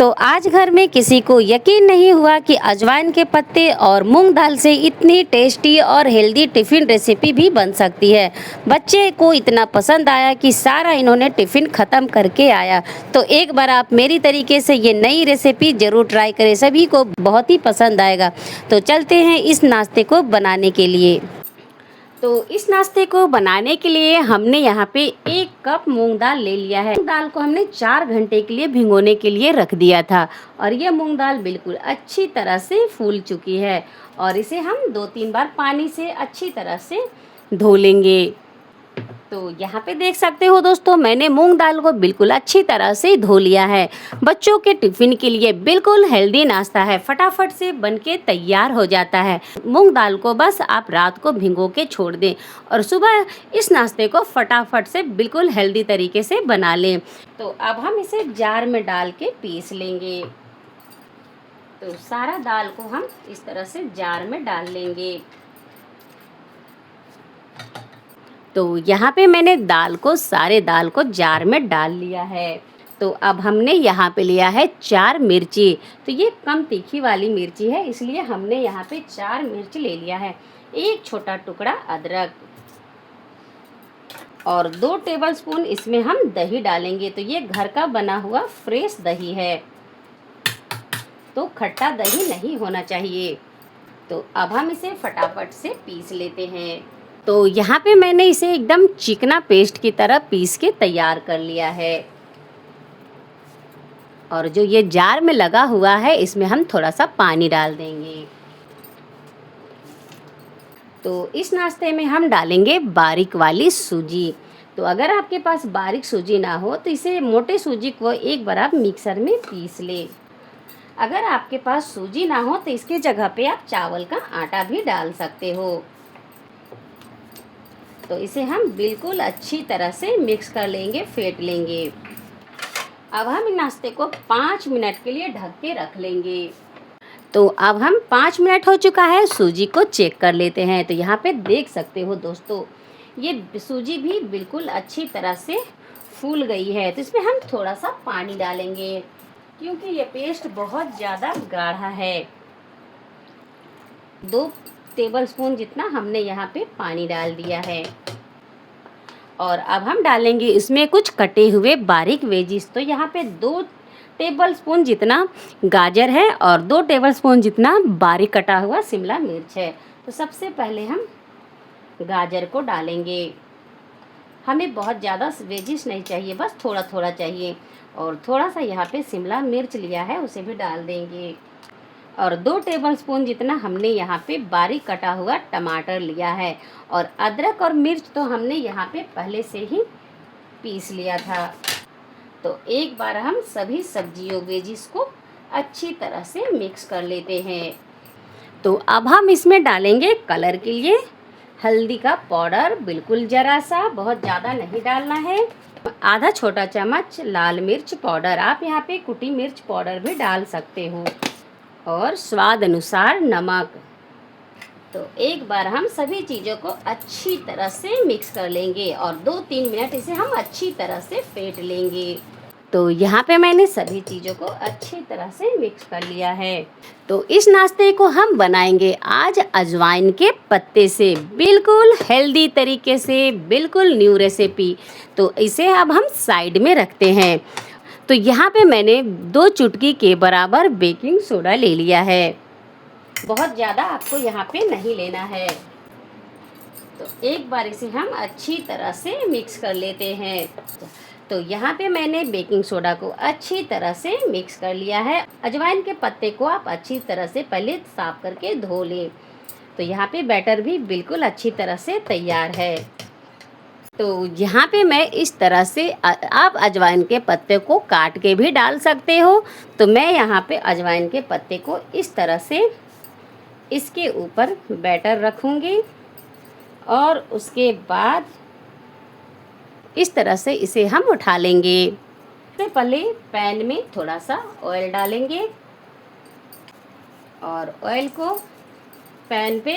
तो आज घर में किसी को यकीन नहीं हुआ कि अजवाइन के पत्ते और मूंग दाल से इतनी टेस्टी और हेल्दी टिफ़िन रेसिपी भी बन सकती है। बच्चे को इतना पसंद आया कि सारा इन्होंने टिफ़िन ख़त्म करके आया। तो एक बार आप मेरी तरीके से ये नई रेसिपी ज़रूर ट्राई करें, सभी को बहुत ही पसंद आएगा। तो चलते हैं इस नाश्ते को बनाने के लिए। तो इस नाश्ते को बनाने के लिए हमने यहाँ पे 1 कप मूंग दाल ले लिया है। मूंग दाल को हमने 4 घंटे के लिए भिगोने के लिए रख दिया था और ये मूंग दाल बिल्कुल अच्छी तरह से फूल चुकी है और इसे हम 2-3 बार पानी से अच्छी तरह से धो लेंगे। तो यहाँ पे देख सकते हो दोस्तों, मैंने मूंग दाल को बिल्कुल अच्छी तरह से धो लिया है। बच्चों के टिफ़िन के लिए बिल्कुल हेल्दी नाश्ता है, फटाफट से बनके तैयार हो जाता है। मूंग दाल को बस आप रात को भिगो के छोड़ दें और सुबह इस नाश्ते को फटाफट से बिल्कुल हेल्दी तरीके से बना लें। तो अब हम इसे जार में डाल के पीस लेंगे। तो सारा दाल को हम इस तरह से जार में डाल लेंगे। तो यहाँ पे मैंने सारे दाल को जार में डाल लिया है। तो अब हमने यहाँ पे लिया है 4 मिर्ची। तो ये कम तीखी वाली मिर्ची है, इसलिए हमने यहाँ पे 4 मिर्च ले लिया है। 1 छोटा टुकड़ा अदरक और 2 टेबलस्पून इसमें हम दही डालेंगे। तो ये घर का बना हुआ फ्रेश दही है, तो खट्टा दही नहीं होना चाहिए। तो अब हम इसे फटाफट से पीस लेते हैं। तो यहाँ पे मैंने इसे एकदम चिकना पेस्ट की तरह पीस के तैयार कर लिया है और जो ये जार में लगा हुआ है इसमें हम थोड़ा सा पानी डाल देंगे। तो इस नाश्ते में हम डालेंगे बारीक वाली सूजी। तो अगर आपके पास बारीक सूजी ना हो तो इसे मोटे सूजी को एक बार आप मिक्सर में पीस ले। अगर आपके पास सूजी ना हो तो इसके जगह पे आप चावल का आटा भी डाल सकते हो। तो इसे हम बिल्कुल अच्छी तरह से मिक्स कर लेंगे, फेंट लेंगे। अब हम नाश्ते को 5 मिनट के लिए ढक के रख लेंगे। तो अब हम 5 मिनट हो चुका है, सूजी को चेक कर लेते हैं। तो यहाँ पे देख सकते हो दोस्तों, ये सूजी भी बिल्कुल अच्छी तरह से फूल गई है। तो इसमें हम थोड़ा सा पानी डालेंगे क्योंकि ये पेस्ट बहुत ज़्यादा गाढ़ा है। 2 टेबलस्पून जितना हमने यहाँ पे पानी डाल दिया है और अब हम डालेंगे इसमें कुछ कटे हुए बारीक वेजिस। तो यहाँ पे 2 टेबलस्पून जितना गाजर है और 2 टेबलस्पून जितना बारीक कटा हुआ शिमला मिर्च है। तो सबसे पहले हम गाजर को डालेंगे। हमें बहुत ज़्यादा वेजिस नहीं चाहिए, बस थोड़ा थोड़ा चाहिए। और थोड़ा सा यहाँ पे शिमला मिर्च लिया है, उसे भी डाल देंगे। और 2 टेबलस्पून जितना हमने यहाँ पे बारीक कटा हुआ टमाटर लिया है और अदरक और मिर्च तो हमने यहाँ पे पहले से ही पीस लिया था। तो एक बार हम सभी सब्जियों वेजिस को अच्छी तरह से मिक्स कर लेते हैं। तो अब हम इसमें डालेंगे कलर के लिए हल्दी का पाउडर, बिल्कुल ज़रा सा, बहुत ज़्यादा नहीं डालना है। आधा छोटा चम्मच लाल मिर्च पाउडर, आप यहाँ पे कुटी मिर्च पाउडर भी डाल सकते हो और स्वाद अनुसार नमक। तो एक बार हम सभी चीज़ों को अच्छी तरह से मिक्स कर लेंगे और 2-3 मिनट इसे हम अच्छी तरह से फेंट लेंगे। तो यहाँ पे मैंने सभी चीज़ों को अच्छी तरह से मिक्स कर लिया है। तो इस नाश्ते को हम बनाएंगे आज अजवाइन के पत्ते से, बिल्कुल हेल्दी तरीके से, बिल्कुल न्यू रेसिपी। तो इसे अब हम साइड में रखते हैं। तो यहाँ पे मैंने 2 चुटकी के बराबर बेकिंग सोडा ले लिया है। बहुत ज़्यादा आपको यहाँ पे नहीं लेना है। तो एक बार इसे हम अच्छी तरह से मिक्स कर लेते हैं। तो यहाँ पे मैंने बेकिंग सोडा को अच्छी तरह से मिक्स कर लिया है। अजवाइन के पत्ते को आप अच्छी तरह से पहले साफ करके धो लें। तो यहाँ पे बैटर भी बिल्कुल अच्छी तरह से तैयार है। तो यहाँ पे मैं इस तरह से आप अजवाइन के पत्ते को काट के भी डाल सकते हो। तो मैं यहाँ पे अजवाइन के पत्ते को इस तरह से इसके ऊपर बैटर रखूँगी और उसके बाद इस तरह से इसे हम उठा लेंगे। सबसे पहले पैन में थोड़ा सा ऑयल डालेंगे और ऑयल को पैन पे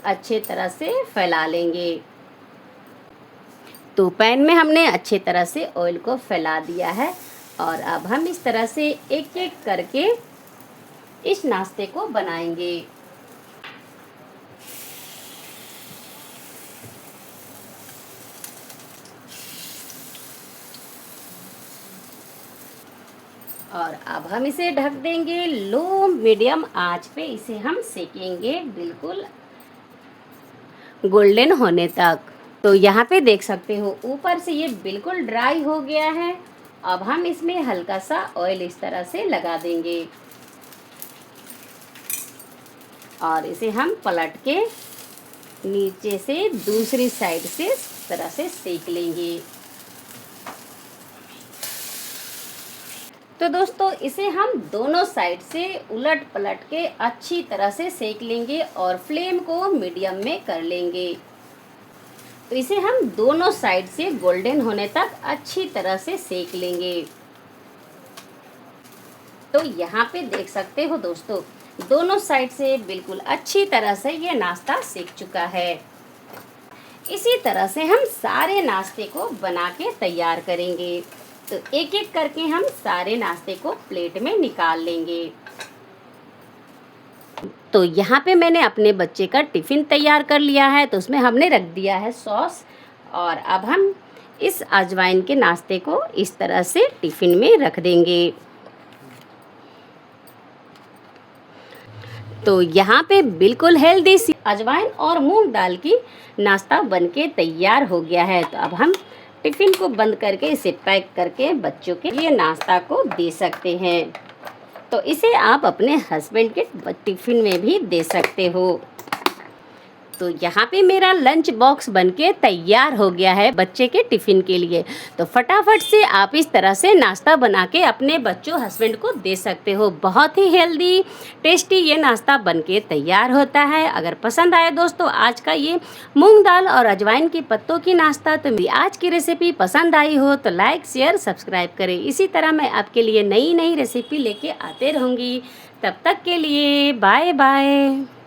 अच्छे तरह से फैला लेंगे। तो पैन में हमने अच्छे तरह से ऑयल को फैला दिया है। और अब हम इस तरह से एक एक करके इस नाश्ते को बनाएंगे। और अब हम इसे ढक देंगे, लो मीडियम आंच पे इसे हम सेकेंगे बिल्कुल गोल्डन होने तक। तो यहाँ पे देख सकते हो ऊपर से ये बिल्कुल ड्राई हो गया है। अब हम इसमें हल्का सा ऑयल इस तरह से लगा देंगे और इसे हम पलट के नीचे से दूसरी साइड से इस तरह से सेक लेंगे। तो दोस्तों इसे हम दोनों साइड से उलट पलट के अच्छी तरह से सेक लेंगे और फ्लेम को मीडियम में कर लेंगे। तो इसे हम दोनों साइड से गोल्डन होने तक अच्छी तरह से सेक लेंगे। तो यहाँ पे देख सकते हो दोस्तों दोनों साइड से बिल्कुल अच्छी तरह से ये नाश्ता सेक चुका है। इसी तरह से हम सारे नाश्ते को बना के तैयार करेंगे। तो एक एक करके हम सारे नाश्ते को प्लेट में निकाल लेंगे। तो यहाँ पे मैंने अपने बच्चे का टिफ़िन तैयार कर लिया है। तो उसमें हमने रख दिया है सॉस और अब हम इस अजवाइन के नाश्ते को इस तरह से टिफ़िन में रख देंगे। तो यहाँ पे बिल्कुल हेल्दी सी अजवाइन और मूंग दाल की नाश्ता बनके तैयार हो गया है। तो अब हम टिफ़िन को बंद करके इसे पैक करके बच्चों के लिए नाश्ता को दे सकते हैं। तो इसे आप अपने हस्बैंड के टिफ़िन में भी दे सकते हो। तो यहाँ पे मेरा लंच बॉक्स बनके तैयार हो गया है बच्चे के टिफ़िन के लिए। तो फटाफट से आप इस तरह से नाश्ता बना के अपने बच्चों हस्बैंड को दे सकते हो। बहुत ही हेल्दी टेस्टी ये नाश्ता बनके तैयार होता है। अगर पसंद आए दोस्तों आज का ये मूंग दाल और अजवाइन के पत्तों की नाश्ता, तो मेरी आज की रेसिपी पसंद आई हो तो लाइक शेयर सब्सक्राइब करें। इसी तरह मैं आपके लिए नई नई रेसिपी लेके आते रहूँगी। तब तक के लिए बाय बाय।